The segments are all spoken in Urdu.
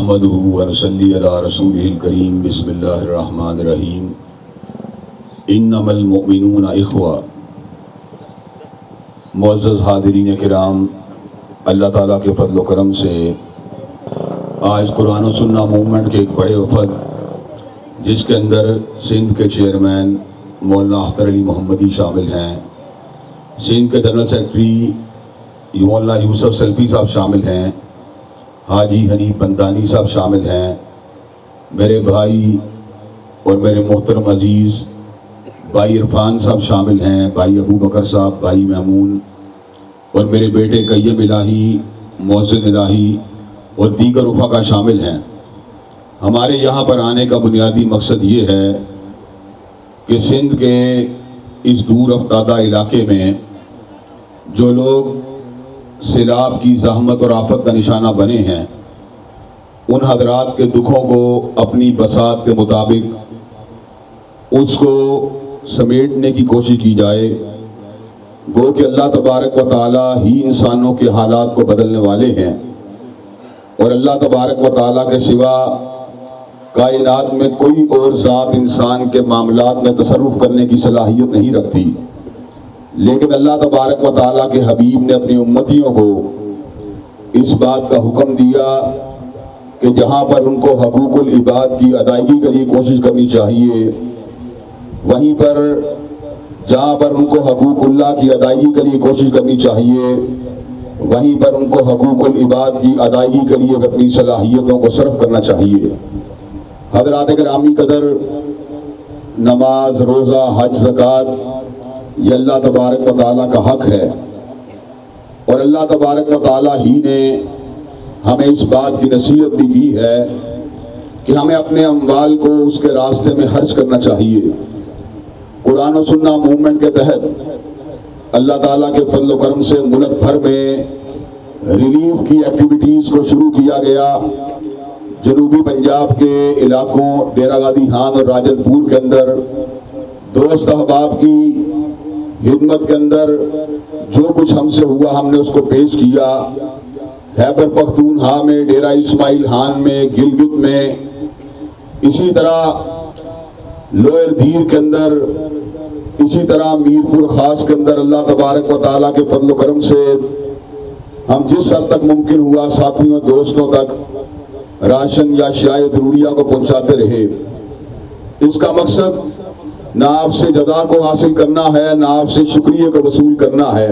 نحمده ونصلي على رسوله الكريم بسم الله الرحمن الرحيم انما المؤمنون اخوة۔ معزز حاضرین کرام، اللہ تعالیٰ کے فضل و کرم سے آج قرآن و سنہ موومنٹ کے ایک بڑے وفد، جس کے اندر سندھ کے چیئرمین مولانا اختر علی محمدی شامل ہیں، سندھ کے جنرل سیکرٹری مولانا یوسف سلفی صاحب شامل ہیں، حاجی حنیف بندانی صاحب شامل ہیں، میرے بھائی اور میرے محترم عزیز بھائی عرفان صاحب شامل ہیں، بھائی ابو بکر صاحب، بھائی محمون اور میرے بیٹے قیم الہی، محسن الہی اور دیگر رفقا شامل ہیں۔ ہمارے یہاں پر آنے کا بنیادی مقصد یہ ہے کہ سندھ کے اس دور افتادہ علاقے میں جو لوگ سیلاب کی زحمت اور آفت کا نشانہ بنے ہیں، ان حضرات کے دکھوں کو اپنی بساط کے مطابق اس کو سمیٹنے کی کوشش کی جائے۔ گو کہ اللہ تبارک و تعالیٰ ہی انسانوں کے حالات کو بدلنے والے ہیں، اور اللہ تبارک و تعالیٰ کے سوا کائنات میں کوئی اور ذات انسان کے معاملات میں تصرف کرنے کی صلاحیت نہیں رکھتی۔ لیکن اللہ تبارک و تعالیٰ کے حبیب نے اپنی امتیوں کو اس بات کا حکم دیا کہ جہاں پر ان کو حقوق العباد کی ادائیگی کے لیے کوشش کرنی چاہیے، وہیں پر جہاں پر ان کو حقوق اللہ کی ادائیگی کے لیے کوشش کرنی چاہیے، وہیں پر ان کو حقوق العباد کی ادائیگی کے لیے اپنی صلاحیتوں کو صرف کرنا چاہیے۔ حضرات گرامی قدر، نماز، روزہ، حج، زکوٰۃ یہ اللہ تبارک و تعالیٰ کا حق ہے، اور اللہ تبارک و تعالیٰ ہی نے ہمیں اس بات کی نصیحت بھی کی ہے کہ ہمیں اپنے اموال کو اس کے راستے میں خرچ کرنا چاہیے۔ قرآن و سنہ موومنٹ کے تحت اللہ تعالیٰ کے فضل و کرم سے ملک بھر میں ریلیف کی ایکٹیویٹیز کو شروع کیا گیا۔ جنوبی پنجاب کے علاقوں ڈیرہ غازی خان اور راجن پور کے اندر دوست احباب کی خدمت کے اندر جو کچھ ہم سے ہوا ہم نے اس کو پیش کیا۔ خیبر پختونخوا میں، ڈیرہ اسماعیل خان میں، گلگت میں، اسی طرح لوئر دھیر کے اندر، اسی طرح میرپور خاص کے اندر اللہ تبارک و تعالیٰ کے فضل و کرم سے ہم جس حد تک ممکن ہوا ساتھیوں دوستوں تک راشن یا اشیاء ضروریہ کو پہنچاتے رہے۔ اس کا مقصد نہ آپ سے جزا کو حاصل کرنا ہے، نہ آپ سے شکریہ کو وصول کرنا ہے۔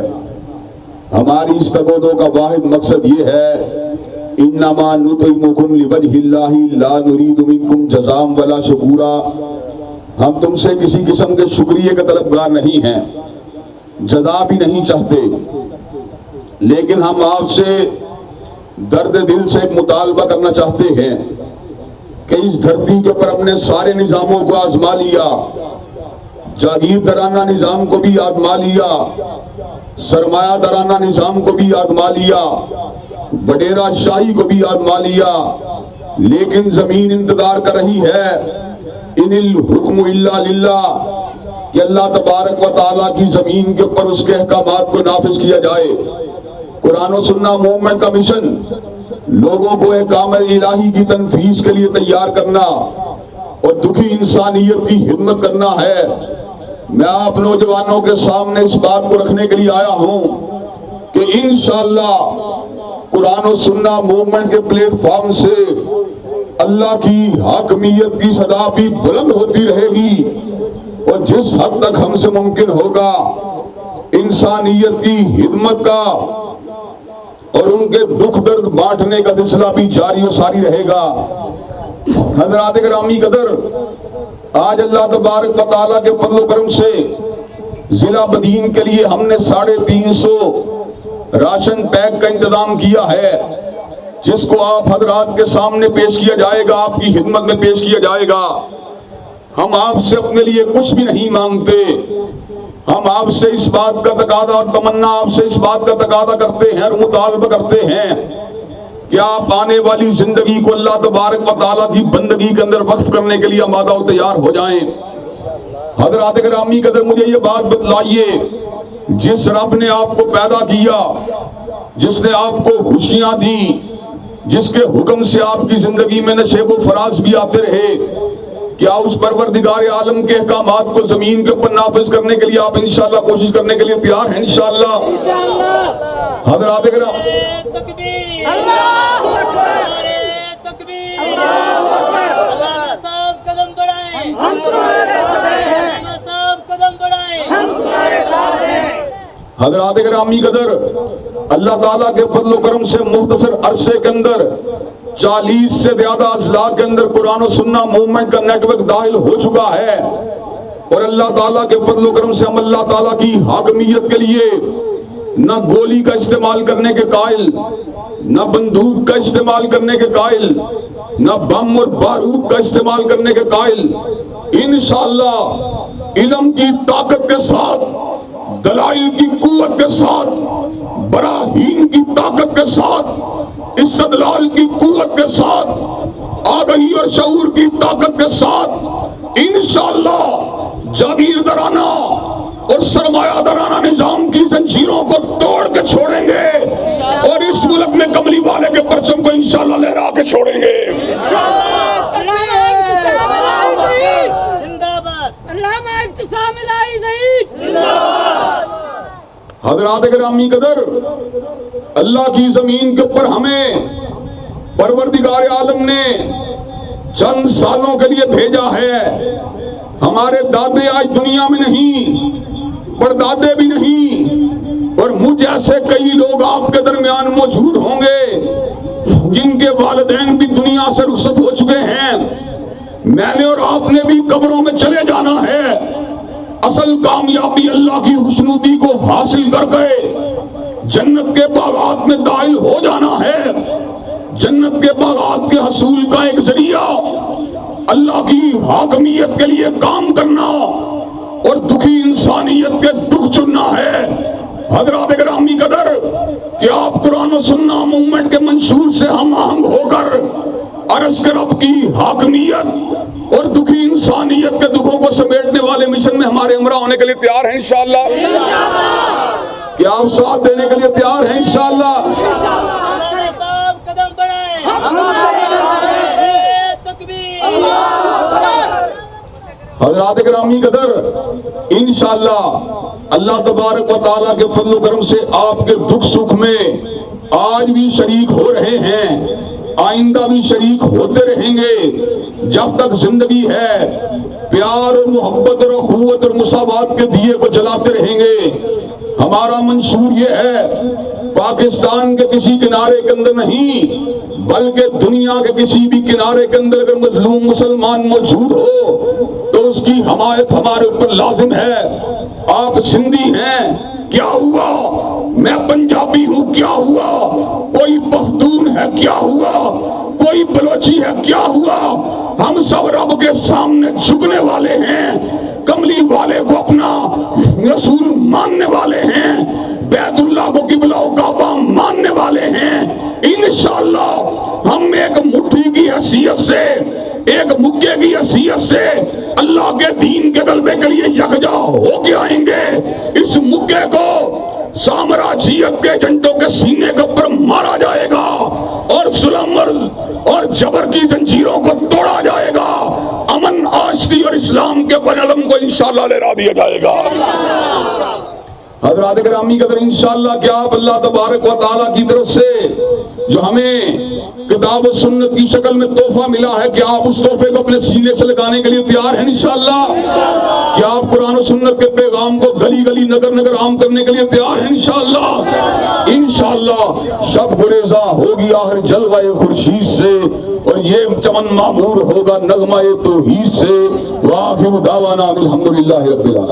ہماری اس تقویٰ کا واحد مقصد یہ ہے، انما نطعمکم لوجہ اللہ لا نرید منکم جزاء ولا شکورا۔ ہم تم سے کسی قسم کے شکریہ کے طلبگار نہیں ہیں، جزا بھی نہیں چاہتے، لیکن ہم آپ سے درد دل سے ایک مطالبہ کرنا چاہتے ہیں کہ اس دھرتی کے اوپر اپنے سارے نظاموں کو آزما لیا، جاگیردارانہ نظام کو بھی آزما لیا، سرمایہ دارانہ نظام کو بھی آزما لیا، وڈیرہ شاہی کو بھی آزما لیا، لیکن زمین انتظار کر رہی ہے ان الحکم الا للہ کہ اللہ تبارک و تعالیٰ کی زمین کے اوپر اس کے احکامات کو نافذ کیا جائے۔ قرآن و سنہ موومنٹ کا مشن لوگوں کو احکام الہی کی تنفیذ کے لیے تیار کرنا اور دکھی انسانیت کی خدمت کرنا ہے۔ میں آپ نوجوانوں کے سامنے اس بات کو رکھنے کے لیے آیا ہوں کہ انشاءاللہ قرآن و سنہ موومنٹ کے پلیٹ فارم سے اللہ کی حاکمیت کی صدا بھی بلند ہوتی رہے گی، اور جس حد تک ہم سے ممکن ہوگا انسانیت کی خدمت کا اور ان کے دکھ درد بانٹنے کا سلسلہ بھی جاری و ساری رہے گا۔ حضرات گرامی قدر، آج اللہ تبارک و تعالیٰ کے فضل و کرم سے ضلع بدین کے لیے ہم نے 350 راشن پیک کا انتظام کیا ہے، جس کو آپ حضرات کے سامنے پیش کیا جائے گا، آپ کی خدمت میں پیش کیا جائے گا۔ ہم آپ سے اپنے لیے کچھ بھی نہیں مانگتے، ہم آپ سے اس بات کا تقاضا اور تمنا آپ سے اس بات کا تقاضا کرتے ہیں اور مطالبہ کرتے ہیں کہ آپ آنے والی زندگی کو اللہ تبارک و تعالیٰ کی بندگی کے اندر وقف کرنے کے لیے آمادہ و تیار ہو جائیں۔ حضرات گرامی قدر، مجھے یہ بات بتلائیے، جس رب نے آپ کو پیدا کیا، جس نے آپ کو خوشیاں دی، جس کے حکم سے آپ کی زندگی میں نشیب و فراز بھی آتے رہے، کیا اس پروردگار عالم کے احکامات کو زمین کے اوپر نافذ کرنے کے لیے آپ انشاءاللہ کوشش کرنے کے لیے تیار ہیں انشاءاللہ؟ حضرات کرام، تکبیر، اللہ اکبر، تکبیر، اللہ اکبر، صاحب قدم بڑھائیں، ہم تمہارے ساتھ ہیں، صاحب قدم بڑھائیں، ہم تمہارے ساتھ ہیں۔ حضرات گرامی قدر، اللہ تعالیٰ کے فضل و کرم سے مختصر عرصے کے اندر 40 سے زیادہ اضلاع کے اندر قرآن و سنہ موومنٹ کا نیٹ ورک داخل ہو چکا ہے، اور اللہ تعالیٰ کے فضل و کرم سے ہم اللہ تعالیٰ کی حاکمیت کے لیے نہ گولی کا استعمال کرنے کے قائل، نہ بندوق کا استعمال کرنے کے قائل، نہ بم اور بارود کا استعمال کرنے کے قائل، انشاءاللہ علم کی طاقت کے ساتھ، دلائل کی قوت کے ساتھ، براہین کی طاقت کے ساتھ، استدلال کی قوت کے ساتھ، آگہی اور شعور کی طاقت کے ساتھ انشاءاللہ جاگیردارانہ اور سرمایہ دارانہ نظام کی زنجیروں کو توڑ کے چھوڑیں گے، اور اس ملک میں کملی والے کے پرچم کو انشاءاللہ لہرا کے چھوڑیں گے۔ حضرات گرامی قدر، اللہ کی زمین کے اوپر ہمیں پروردگار عالم نے چند سالوں کے لیے بھیجا ہے۔ ہمارے دادے آج دنیا میں نہیں، پردادے بھی نہیں، اور مجھ جیسے کئی لوگ آپ کے درمیان موجود ہوں گے جن کے والدین بھی دنیا سے رخصت ہو چکے ہیں۔ میں نے اور آپ نے بھی قبروں میں چلے جانا ہے۔ اصل کامیابی اللہ کی خوشنودی کو حاصل کر کے جنت کے باغات میں داخل ہو جانا ہے۔ جنت کے باغات کے حصول کا ایک ذریعہ اللہ کی حاکمیت کے لیے کام کرنا اور دکھی انسانیت کے دکھ چننا ہے۔ حضرات گرامی قدر، کہ آپ قرآن و سنہ موومنٹ کے منشور سے ہم آہنگ ہو کر عرش کے رب کی حاکمیت اور دکھی انسانیت کے دکھوں کو سمیٹنے والے مشن میں ہمارے ہمراہ ہونے کے لیے تیار ہیں انشاءاللہ؟ کیا آپ ساتھ دینے کے لیے تیار ہیں انشاءاللہ؟ ہمارے ساتھ قدم بڑھائیں، ہم تمہارے ساتھ ہیں، تکبیر، اللہ اکبر۔ حضرات گرامی قدر، انشاءاللہ اللہ تبارک و تعالیٰ کے فضل و کرم سے آپ کے دکھ سکھ میں آج بھی شریک ہو رہے ہیں، آئندہ بھی شریک ہوتے رہیں گے جب تک زندگی ہے۔ پیار اور محبت اور اخوت اور مساوات کے دیے کو جلاتے رہیں گے۔ ہمارا منشور یہ ہے، پاکستان کے کسی کنارے کے اندر نہیں بلکہ دنیا کے کسی بھی کنارے کے اندر اگر مظلوم مسلمان موجود ہو تو اس کی حمایت ہمارے اوپر لازم ہے۔ آپ سندھی ہیں، کیا ہوا؟ میں پنجابی ہوں، کیا ہوا؟ کوئی پختون ہے، کیا ہوا؟ کوئی بلوچی ہے، کیا ہوا؟ ہم سب رب کے سامنے جھکنے والے ہیں، کملی والے کو اپنا رسول ماننے والے ہیں، بیت اللہ کو قبلہ و کعبہ ماننے والے ہیں۔ انشاءاللہ ہم ایک مٹھی کی حیثیت سے، ایک مکے کی حیثیت سے اللہ کے دین کے غلبے کے لیے یکجا ہو کے آئیں گے۔ اس مکے کو سامراجیت کے ایجنٹوں کے سینے کے اوپر مارا جائے گا، اور ظلم اور جبر کی زنجیروں کو توڑا جائے گا۔ امن، آشتی اور اسلام کے علم کو انشاءاللہ لہرا دیا جائے گا۔ حضرات گرامی قدر، انشاءاللہ کیا آپ اللہ تبارک و تعالیٰ کی طرف سے جو ہمیں کتاب و سنت کی شکل میں تحفہ ملا ہے، کیا آپ اس تحفے کو اپنے سینے سے لگانے کے لیے تیار ہیں انشاءاللہ؟ کیا آپ قرآن و سنت کے پیغام کو گلی گلی نگر نگر عام کرنے کے لیے تیار ہیں انشاءاللہ؟ انشاءاللہ شب گریزاں ہوگی آخر جلوہ خورشید سے، اور یہ چمن معمور ہوگا نغمہ توحید سے۔ وآخر دعوانا الحمدللہ رب العالمین۔